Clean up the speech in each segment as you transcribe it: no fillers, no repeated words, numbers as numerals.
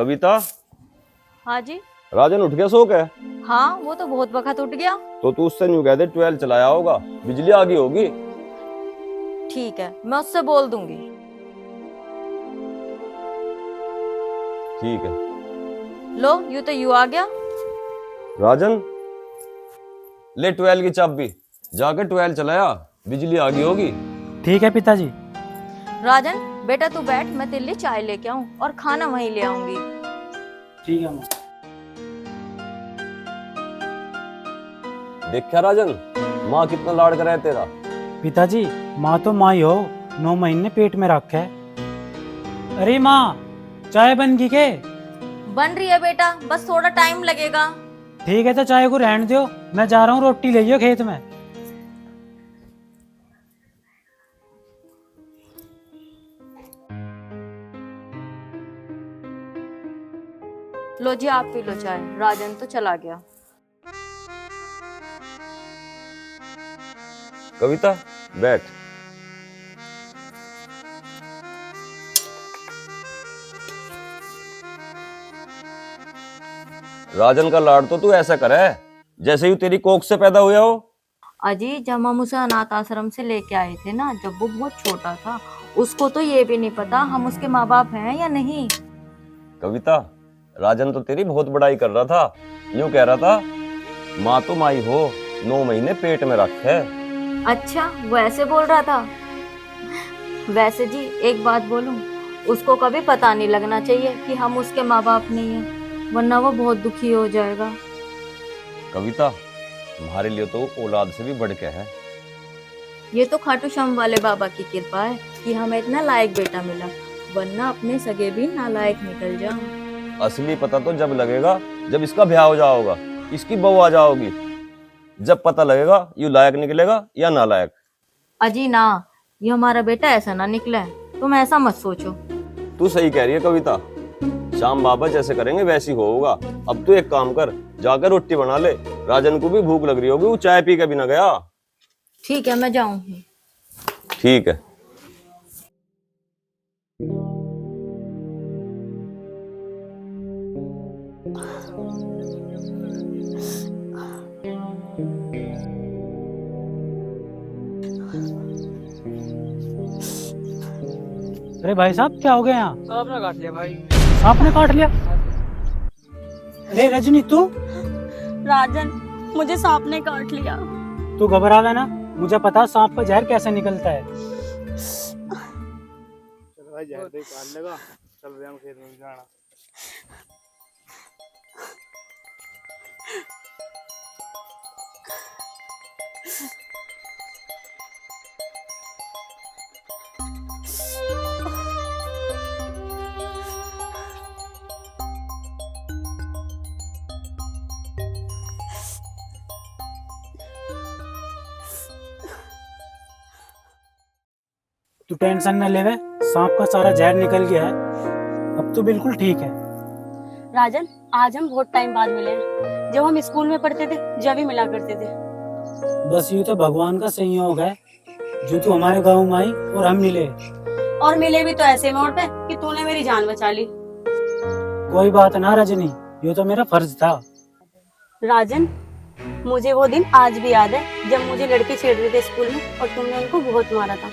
कविता, हाँ जी। राजन उठ गया सो के? हाँ, वो तो बहुत वक्त उठ गया। तो तू उससे न्यू कह दे 12 चलाया होगा, बिजली आ गई होगी। ठीक है, मैं उससे बोल दूंगी। ठीक है। लो, यूं तो यू आ गया। राजन ले 12 की चाबी, जाके 12 चलाया, बिजली आ गई होगी। ठीक है पिताजी। राजन बेटा तू बैठ, मैं तेरे लिए चाय लेके आऊं और खाना वहीं ले आऊंगी। ठीक है माँ। देखा राजन, माँ कितना लाड कर रहा है तेरा। पिताजी माँ तो माँ ही हो, 9 महीने पेट में रखा है। अरे माँ, चाय बन गई के? बन रही है बेटा, बस थोड़ा टाइम लगेगा। ठीक है तो चाय को रहने दो, मैं जा रहा हूँ रोटी ले आइयो खेत में। लो जी आप पी लो चाय, राजन तो चला गया। कविता बैठ। राजन का लाड तो तू ऐसा करे जैसे ही तेरी कोख से पैदा हुआ हो। अजी जब हम उसे अनाथ आश्रम से लेके आए थे ना, जब वो बहुत छोटा था, उसको तो ये भी नहीं पता हम उसके माँ बाप हैं या नहीं। कविता, राजन तो तेरी बहुत बड़ाई कर रहा था, यूं कह रहा था माँ तो माई हो, 9 महीने पेट में रख है। अच्छा वो ऐसे बोल रहा था। वैसे जी एक बात बोलूं, उसको कभी पता नहीं लगना चाहिए कि हम उसके माँ बाप नहीं हैं, वरना वो बहुत दुखी हो जाएगा। कविता, तुम्हारे लिए तो औलाद से भी बढ़ के है। ये तो खाटू श्याम वाले बाबा की कृपा है कि हमें इतना लायक बेटा मिला, वरना अपने सगे भी नालायक निकल जाऊं। असली पता तो जब लगेगा जब इसका ब्याह हो जाओगा, इसकी बहू आ जाओगी, जब पता लगेगा यू लायक निकलेगा या नालायक। अजी ना, ये हमारा बेटा ऐसा ना निकला है, तुम ऐसा मत सोचो। तू सही कह रही है कविता, श्याम बाबा जैसे करेंगे वैसी होगा। अब तू एक काम कर, जाकर रोटी बना ले, राजन को भी भूख लग रही होगी, वो चाय पी के भी ना गया। ठीक है मैं जाऊं। ठीक है। अरे भाई साहब क्या हो गया यहाँ? सांप ने काट लिया भाई। सांप ने काट लिया? अरे रजनी तू? राजन, मुझे सांप ने काट लिया। तू घबरा ना, मुझे पता सांप का जहर कैसे निकलता है। चल भाई जहर दे काट लेगा, चल रहे हम खेत में जाना। तू टेंशन न लेवे, सांप का सारा जहर निकल गया है, अब तो बिल्कुल ठीक है। राजन, आज हम बहुत टाइम बाद मिले हैं। जब हम स्कूल में पढ़ते थे जब ही मिला करते थे। बस यूं तो भगवान का संयोग है जो तू हमारे गाँव में आई और हम मिले। और मिले भी तो ऐसे मोड़ पे कि तूने मेरी जान बचा ली। कोई बात ना रजनी, ये तो मेरा फर्ज था। राजन, मुझे वो दिन आज भी याद है जब मुझे लड़के छेड़ रहे थे स्कूल में और तुमने उनको बहुत मारा था।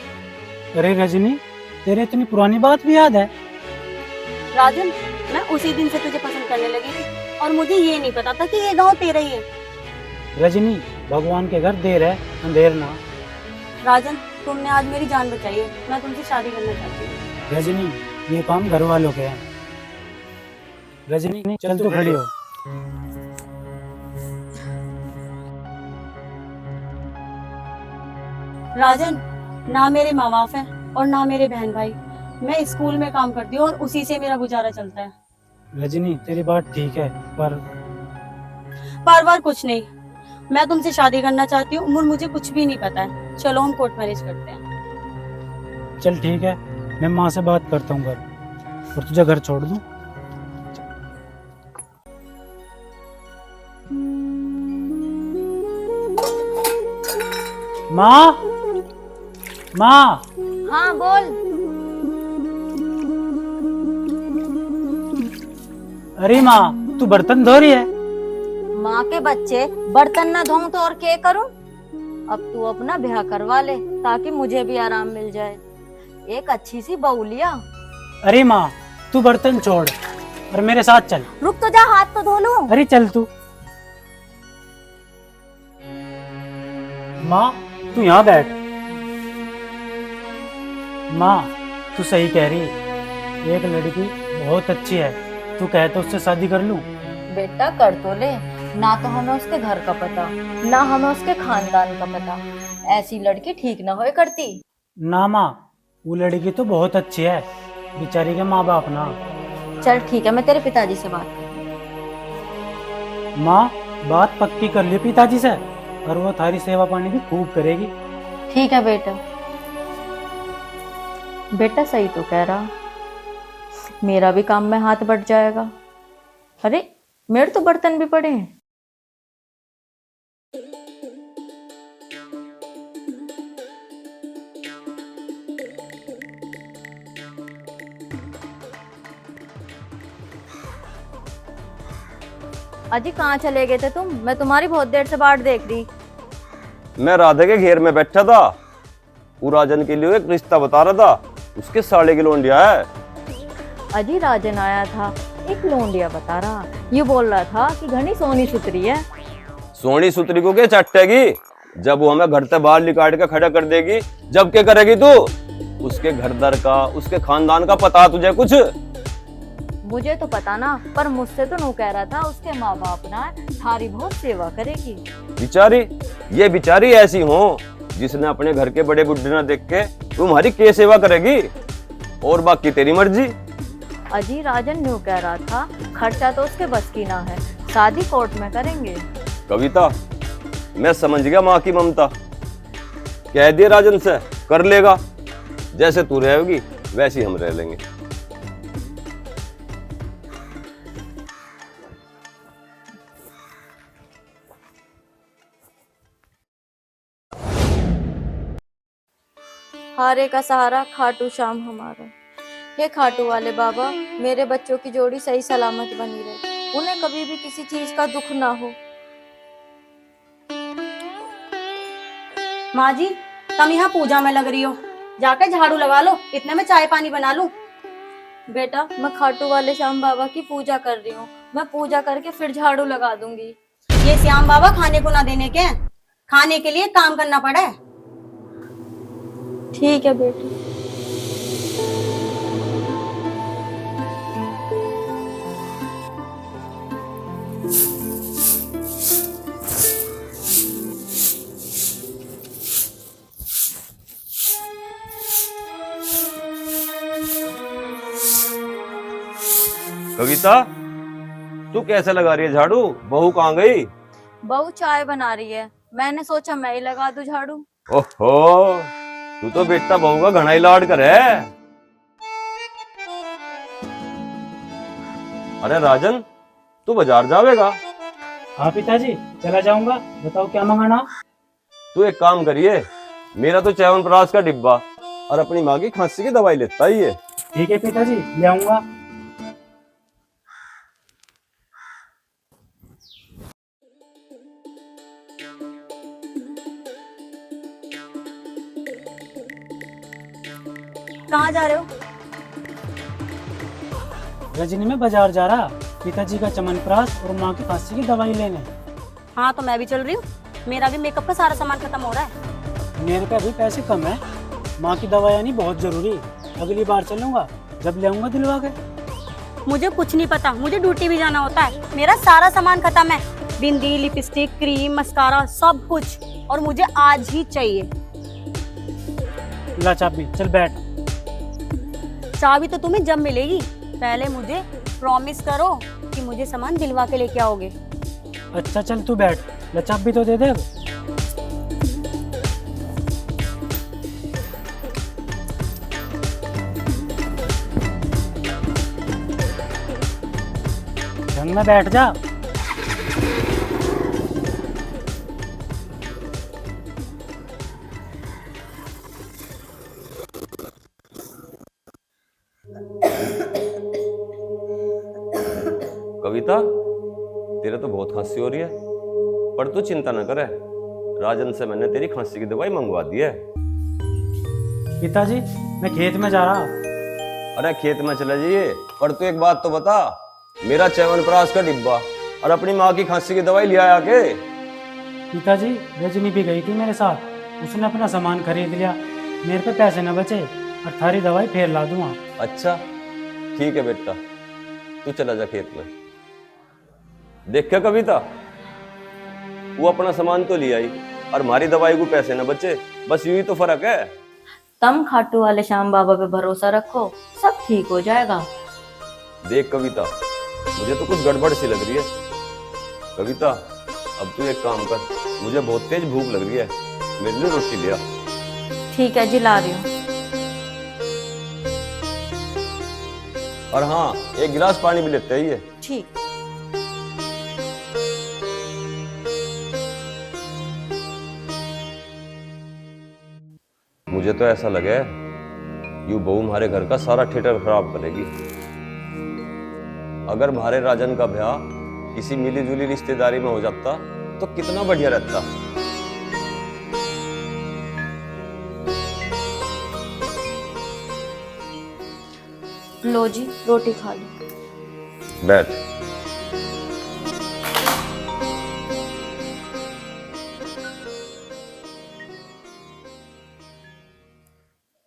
अरे रजनी, तेरे इतनी पुरानी बात भी याद है? राजन, मैं उसी दिन से तुझे पसंद करने लगी थी और मुझे ये नहीं पता था कि ये गाँव तेरा ही है। रजनी, भगवान के घर देर है अंधेर ना। राजन, तुमने आज मेरी जान बचाई है, मैं तुमसे शादी करना चाहती हूँ। रजनी, ये काम घर वालों के हैं। रजनी चल तू खड़ी हो। राजन, ना मेरे माँ बाप है और ना मेरे बहन भाई। मैं स्कूल में काम करती हूँ और उसी से मेरा गुजारा चलता है। रजनी तेरी बात ठीक है, पर बार कुछ नहीं, मैं तुमसे शादी करना चाहती हूँ और मुझे कुछ भी नहीं पता है। चलो हम कोर्ट मैरिज करते हैं। चल ठीक है, मैं माँ से बात करता हूँ घर, और तुझे घर छोड़ दूँ। माँ, माँ। हाँ बोल। अरे माँ तू बर्तन धो रही है? माँ के बच्चे बर्तन ना धोऊं तो और क्या करूं? अब तू अपना ब्याह करवा ले ताकि मुझे भी आराम मिल जाए। एक अच्छी सी बहू लिया। अरे माँ तू बर्तन छोड़ और मेरे साथ चल। रुक तो जा, हाथ तो धो लूं। अरे चल तू। माँ तू यहाँ बैठ। माँ तू सही कह रही है, एक लड़की बहुत अच्छी है, तू कहे तो उससे शादी कर लूं? बेटा कर तो ले, ना तो हमें उसके घर का पता, ना हमें उसके खानदान का पता। ऐसी लड़की ठीक ना होए करती। ना माँ, वो लड़की तो बहुत अच्छी है, बेचारी के माँ बाप ना। चल ठीक है, मैं तेरे पिताजी से बात कर। माँ बात पक्की कर ली पिताजी से, और वो थारी सेवा पानी भी खूब करेगी। ठीक है बेटा। बेटा सही तो कह रहा, मेरा भी काम में हाथ बट जाएगा। अरे मेरे तो बर्तन भी पड़े हैं। अजी कहाँ चले गए थे तुम? मैं तुम्हारी बहुत देर से बाट देख रही। मैं राधे के घेर में बैठा था, वो राजन के लिए एक रिश्ता बता रहा था, उसके साले की लोंडिया है। अजी राजन आया था, एक लोंडिया बता रहा, ये बोल रहा था कि घनी सोनी सुतरी है। सोनी सुतरी को क्या चट्टेगी? जब वो हमें घर से बाहर निकाल के खड़ा कर देगी, जब क्या करेगी तू? उसके घर दर का, उसके खानदान का पता तुझे कुछ? मुझे तो पता ना, पर मुझसे तो नू कह रहा था उसके माँ बाप ना थारी बहुत सेवा करेगी। बिचारी, ये बिचारी ऐसी हो जिसने अपने घर के बड़े बुढ़े ना देख के तुम्हारी के सेवा करेगी, और बाकी तेरी मर्जी। अजी राजन न्यू कह रहा था खर्चा तो उसके बस की ना है, शादी कोर्ट में करेंगे। कविता, मैं समझ गया माँ की ममता। कह दिए राजन से कर लेगा, जैसे तू रहेगी वैसे हम रह लेंगे। हारे का सहारा खाटू श्याम हमारा। हे खाटू वाले बाबा, मेरे बच्चों की जोड़ी सही सलामत बनी रहे, उन्हें कभी भी किसी चीज का दुख ना हो। माँ जी तुम यहाँ पूजा में लग रही हो, जाकर झाड़ू लगा लो, इतने में चाय पानी बना लूं। बेटा मैं खाटू वाले श्याम बाबा की पूजा कर रही हूँ, मैं पूजा करके फिर झाड़ू लगा दूंगी। ये श्याम बाबा खाने को ना देने के, खाने के लिए काम करना पड़े। ठीक है बेटी। कविता, तू कैसे लगा रही है झाड़ू? बहू कहाँ गई? बहू चाय बना रही है, मैंने सोचा मैं ही लगा दूं झाड़ू। ओहो, तू तो बेटा बहू का घना ही लाड कर है। अरे राजन, तू बाजार जावेगा? हाँ पिताजी चला जाऊंगा, बताओ क्या मंगाना। तू एक काम करिए, मेरा तो च्यवनप्राश का डिब्बा और अपनी माँ की खांसी की दवाई लेता ही है। ठीक है पिताजी ले आऊंगा। कहाँ जा रहे हो? रजनी में बाजार जा रहा, पिताजी का च्यवनप्राश और माँ की खांसी की दवाई लेने। हाँ तो मैं भी चल रही हूँ, मेरा भी मेकअप का सारा सामान खत्म हो रहा है। मेरे पे अभी पैसे कम है, माँ की दवाई आनी बहुत जरूरी, अगली बार चलूंगा जब ले आऊंगा दिलवा के। मुझे कुछ नहीं पता, मुझे ड्यूटी भी जाना होता है, मेरा सारा सामान खत्म है, बिंदी, लिपस्टिक, क्रीम, मस्कारा, सब कुछ, और मुझे आज ही चाहिए। ला चाबी, चल बैठ। चाबी तो तुम्हें जब मिलेगी, पहले मुझे प्रॉमिस करो कि मुझे सामान दिलवा के लेके आओगे। अच्छा चल तू बैठ, ला चाबी तो दे दे। ढंग में बैठ जा। कविता, तेरे तो बहुत खांसी हो रही है, पर तू चिंता न करे, राजन से मैंने तेरी खांसी की दवाई मंगवा दी है। पिताजी, मैं खेत में जा रहा। अरे खेत में चला जाइए, पर तू एक बात तो बता, मेरा च्यवनप्राश का डिब्बा और अपनी माँ की खांसी की दवाई लिया आके। पिताजी, रजनी भी गई थी मेरे साथ, उसने अपना सामान खरीद लिया, मेरे पे पैसे न बचे और थारी दवाई फिर ला दूंगा। अच्छा ठीक है बेटा, तू चला जा खेत में। देख क्या कविता, वो अपना सामान तो ले आई और हमारी दवाई को पैसे न बचे, बस यूं ही तो फर्क है। तुम खाटू वाले श्याम बाबा पे भरोसा रखो, सब ठीक हो जाएगा। देख कविता, मुझे तो कुछ गड़बड़ सी लग रही है। कविता, अब तू एक काम कर, मुझे बहुत तेज भूख लग रही है, मेरे लिए रोटी ले आ। ठीक है जी, ला रही हूँ। और हाँ, एक गिलास पानी भी लेते ही है। ठीक। मुझे तो ऐसा लगे यूं बहू हमारे घर का सारा थिएटर खराब करेगी। अगर हमारे राजन का ब्याह किसी मिली जुली रिश्तेदारी में हो जाता तो कितना बढ़िया रहता। लो जी, रोटी खा लो। बैठ।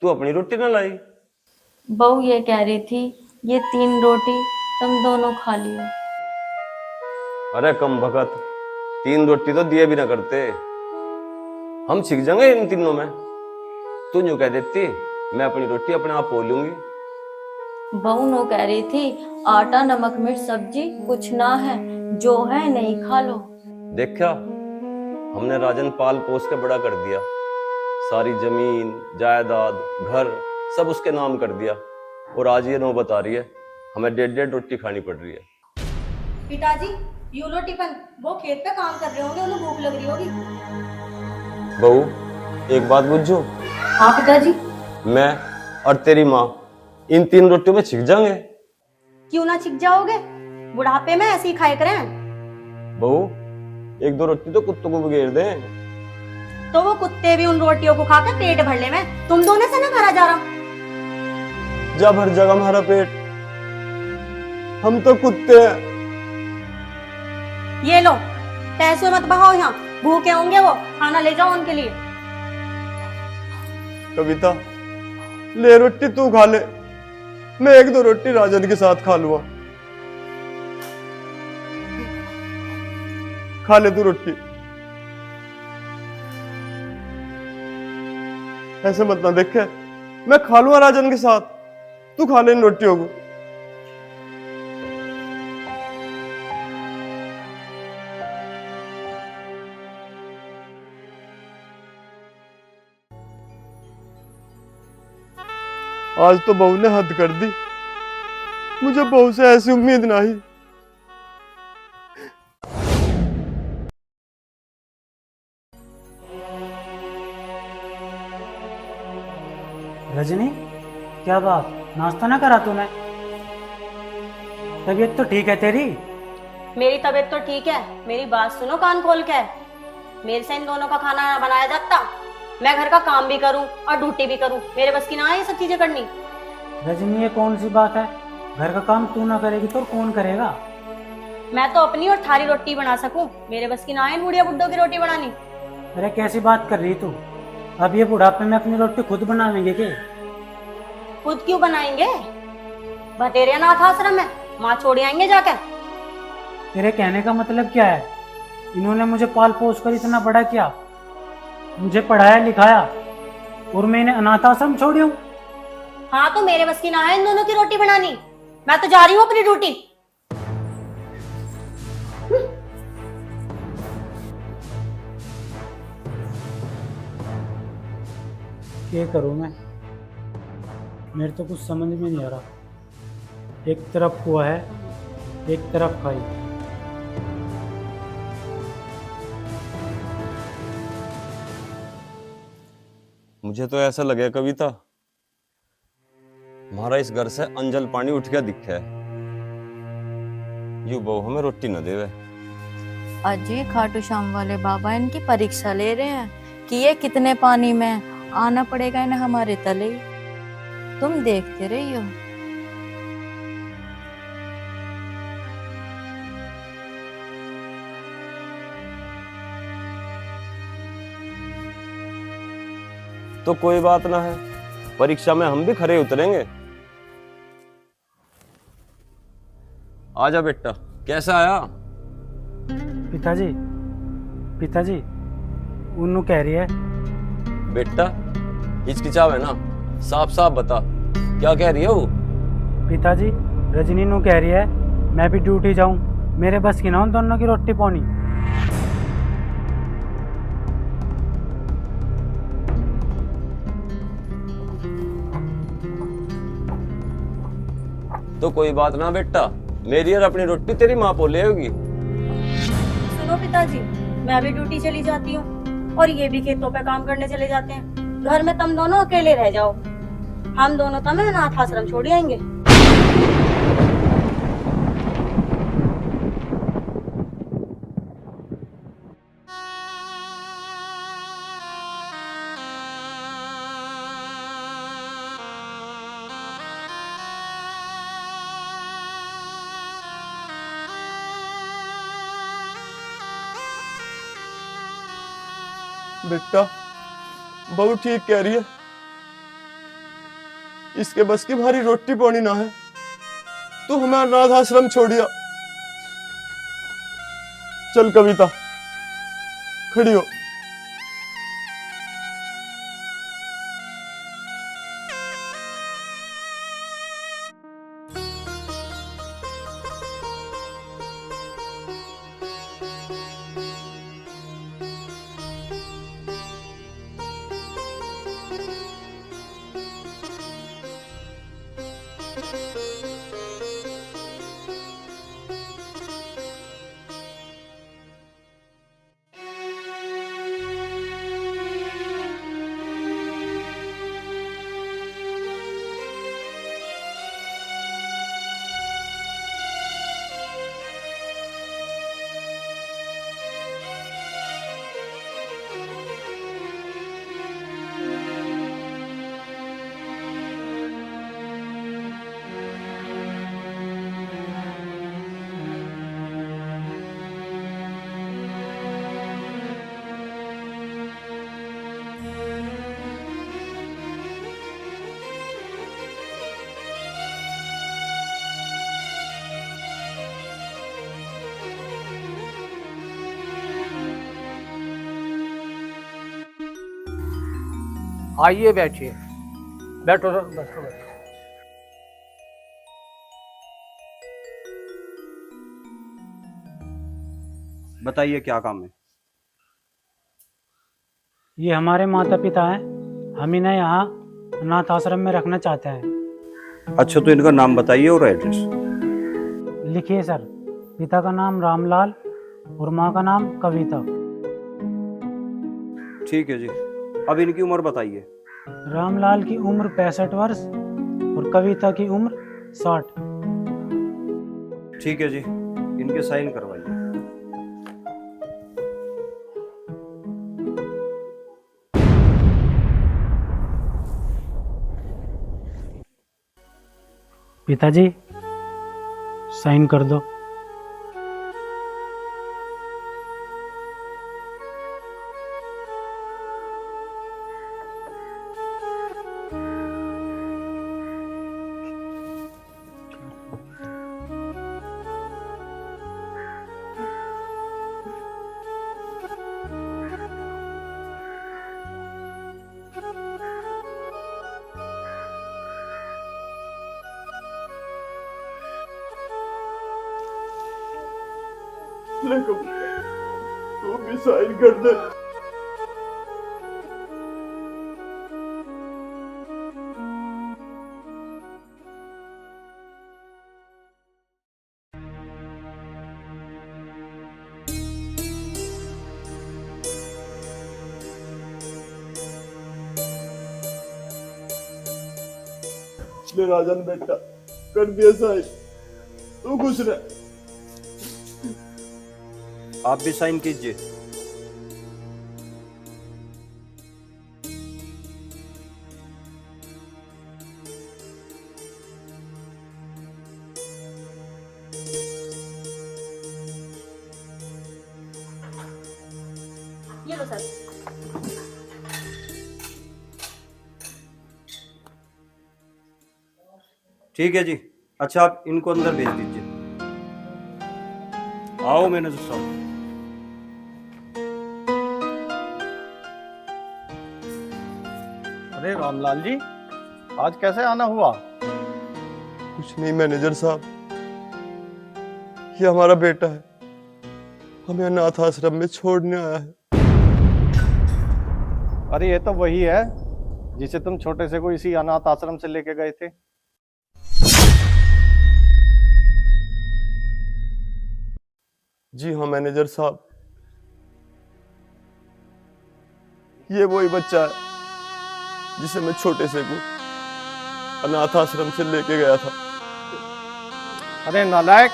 तू अपनी रोटी ना लाई? बहू ये कह रही थी ये 3 रोटी तुम दोनों खा लियो। अरे कम भगत, 3 रोटी तो दिए भी ना करते, हम सीख जाएंगे इन तीनों में। तू यूं कह देती मैं अपनी रोटी अपने आप पो लूंगी। बहू नो कह रही थी आटा नमक मिर्च सब्जी कुछ ना है, जो है नहीं खा लो। देखा, हमने राजन पाल पोस के बड़ा कर दिया, सारी जमीन जायदाद घर सब उसके नाम कर दिया, और आज ये नौबत आ रही है हमें 1.5 रोटी खानी पड़ रही है। पिताजी, यू लो टिफिन, वो खेत पे काम कर रहे होंगे, उन्हें भूख लग रही होगी। बहू एक बात बुझो, हाँ पिताजी। मैं और तेरी माँ इन 3 रोटियों में छिक जाएंगे। क्यों ना छिक जाओगे, बुढ़ापे में ऐसे ही खाए करें। बहू 1-2 रोटी तो कुत्तों को भी घेर दें। तो वो कुत्ते भी उन रोटियों को खाकर पेट भर ले, में तुम दोनों से ना भरा जा रहा। जब हर जगह हमारा पेट, हम तो कुत्ते हैं। ये लो, पैसे मत बहाओ, यहाँ भूखे होंगे वो, खाना ले जाओ उनके लिए। कविता, ले रोटी तू खा ले, मैं 1-2 रोटी राजन के साथ खा लूंगा। खा ले तू रोटी। ऐसे मत ना देखे, मैं खा लूंगा राजन के साथ, तू खा ले इन रोटियों को। आज तो बहू ने हद कर दी, मुझे बहू से ऐसी उम्मीद नहीं। रजनी, क्या बात, नाश्ता ना करा तूने? तबीयत तो ठीक है तेरी? मेरी तबीयत तो ठीक है, मेरी बात सुनो कान खोल के। मेरे से इन दोनों का खाना बनाया जाता, मैं घर का काम भी करूं और ड्यूटी भी करूं, मेरे बस की ना है ये सब चीजें करनी। रजनी, ये कौन सी बात है? घर का काम तू ना करेगी तो कौन करेगा? मैं तो अपनी और थारी रोटी बना सकूं, मेरे बस की ना है इन बुढ़िया बुड्ढों की रोटी बनानी। अरे कैसी बात कर रही तू? अब ये बुढ़ापे में अपनी रोटी खुद बनावेंगे के? खुद क्यों बनाएंगे, भतेरे अनाथ आश्रम है, माँ छोड़ आएंगे जाकर। तेरे कहने का मतलब क्या है? इन्होंने मुझे पाल पोस कर इतना बड़ा किया, मुझे पढ़ाया लिखाया, और मैं इन्हें अनाथ आश्रम छोड़ी हूँ? हाँ तो मेरे बस की ना है इन दोनों की रोटी बनानी, मैं तो जा रही हूँ अपनी ड्यूटी। क्या करूँ मैं? मेरे तो कुछ समझ में नहीं आ रहा, एक तरफ कुआ है एक तरफ खाई। मुझे तो ऐसा लगे कविता, हमारा इस घर से अंजल पानी उठ गया दिखा है। यू बहू हमें रोटी न देवे। अजी खाटू श्याम वाले बाबा इनकी परीक्षा ले रहे हैं कि ये कितने पानी में हैं। आना पड़ेगा इन्हें हमारे तले ही। तुम देखते रहियो। तो कोई बात ना है, परीक्षा में हम भी खरे उतरेंगे। आजा बेटा, कैसा आया? पिताजी, पिताजी, उन्नू कह रही है। बेटा हिचकिचावे ना, साफ साफ बता क्या कह रही है वो? पिताजी, रजनी नू कह रही है मैं भी ड्यूटी जाऊं, मेरे बस की ना उन दोनों की रोटी पानी। तो कोई बात ना बेटा, मेरी और अपनी रोटी तेरी माँ पोले होगी। सुनो पिताजी, मैं अभी ड्यूटी चली जाती हूँ और ये भी खेतों पे काम करने चले जाते हैं। घर में तुम दोनों अकेले रह जाओ, हम दोनों तुम्हें अनाथ आश्रम छोड़ आएंगे। बेटा बहू ठीक कह रही है, इसके बस की भारी रोटी पानी ना है, तू हमें अनाथ आश्रम छोड़िया। चल कविता खड़ी हो। आइए बैठिए, बैठो सर, बैठो बैठो। बताइए क्या काम है? ये हमारे माता पिता हैं, हम इन्हें यहाँ अनाथ आश्रम में रखना चाहते हैं। अच्छा तो इनका नाम बताइए और एड्रेस। लिखिए सर, पिता का नाम रामलाल और माँ का नाम कविता। ठीक है जी, अब इनकी उम्र बताइए। रामलाल की उम्र 65 वर्ष और कविता की उम्र 60। ठीक है जी, इनके साइन करवाइए। पिताजी साइन कर दो। तू भी साइन कर दे। ले राजन बेटा, कर दिया साइन, तू खुश रह। आप भी साइन कीजिए। ये लो सर। ठीक है जी। अच्छा, आप इनको अंदर भेज दीजिए। आओ मैनेजर साहब। अरे रामलाल जी, आज कैसे आना हुआ? कुछ नहीं मैनेजर साहब, ये हमारा बेटा है, हमें अनाथ आश्रम में छोड़ने आया है। अरे ये तो वही है जिसे तुम छोटे से को इसी अनाथ आश्रम से लेके गए थे। जी हाँ मैनेजर साहब, ये वही बच्चा है जिसे मैं छोटे से को अनाथ आश्रम से लेके गया था। अरे नालायक,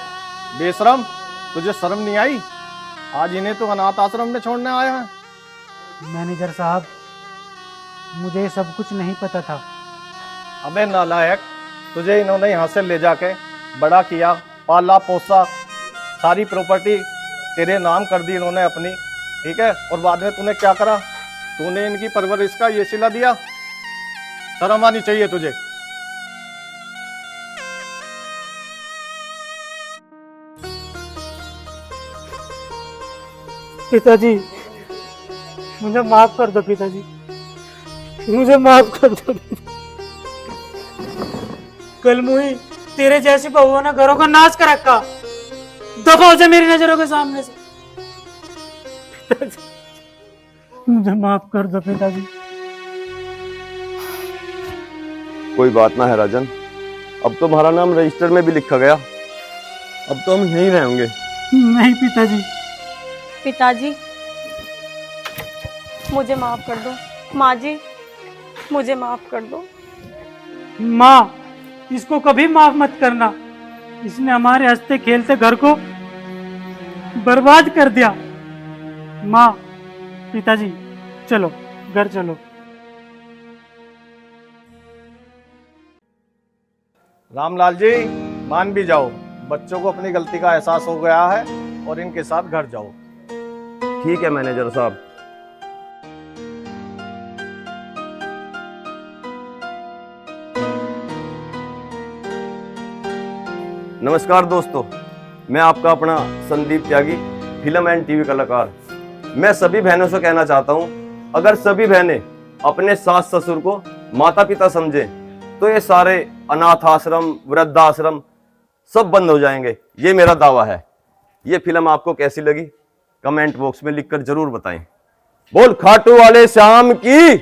बेशरम, तुझे शर्म नहीं आई? आज इन्हें तो अनाथ आश्रम में छोड़ने आया है। मैनेजर साहब, मुझे ये सब कुछ नहीं पता था। अबे नालायक, तुझे इन्होंने यहाँ से ले जाके बड़ा किया, पाला पोसा, सारी प्रॉपर्टी तेरे नाम कर दी इन्होंने अपनी, ठीक है? और बाद में तूने क्या करा? तूने इनकी परवरिश का ये सिला दिया। शर्म आनी चाहिए तुझे। पिताजी, मुझे माफ कर दो पिताजी, मुझे माफ कर दो। कल मुही तेरे जैसी बहुओं ने घरों का नाश कर रखा, दफा हो जा मेरी नजरों के सामने से। पिताजी, मुझे माफ कर दो पिताजी। कोई बात ना है राजन, अब तो हमारा नाम रजिस्टर में भी लिखा गया, अब तो हम यहीं रहेंगे। नहीं पिताजी। पिताजी, मुझे माफ कर दो। माँ जी, मुझे माफ कर दो। माँ, इसको कभी माफ मत करना, इसने हमारे हंसते खेलते घर को बर्बाद कर दिया। माँ, पिताजी, चलो घर चलो। रामलाल जी, मान भी जाओ, बच्चों को अपनी गलती का एहसास हो गया है और इनके साथ घर जाओ। ठीक है मैनेजर साहब। नमस्कार दोस्तों, मैं आपका अपना संदीप त्यागी, फिल्म एंड टीवी कलाकार। मैं सभी बहनों से कहना चाहता हूं, अगर सभी बहनें अपने सास ससुर को माता पिता समझें तो ये सारे अनाथ आश्रम, वृद्धाश्रम सब बंद हो जाएंगे, ये मेरा दावा है। ये फिल्म आपको कैसी लगी कमेंट बॉक्स में लिखकर जरूर बताएं। बोल खाटू वाले श्याम की।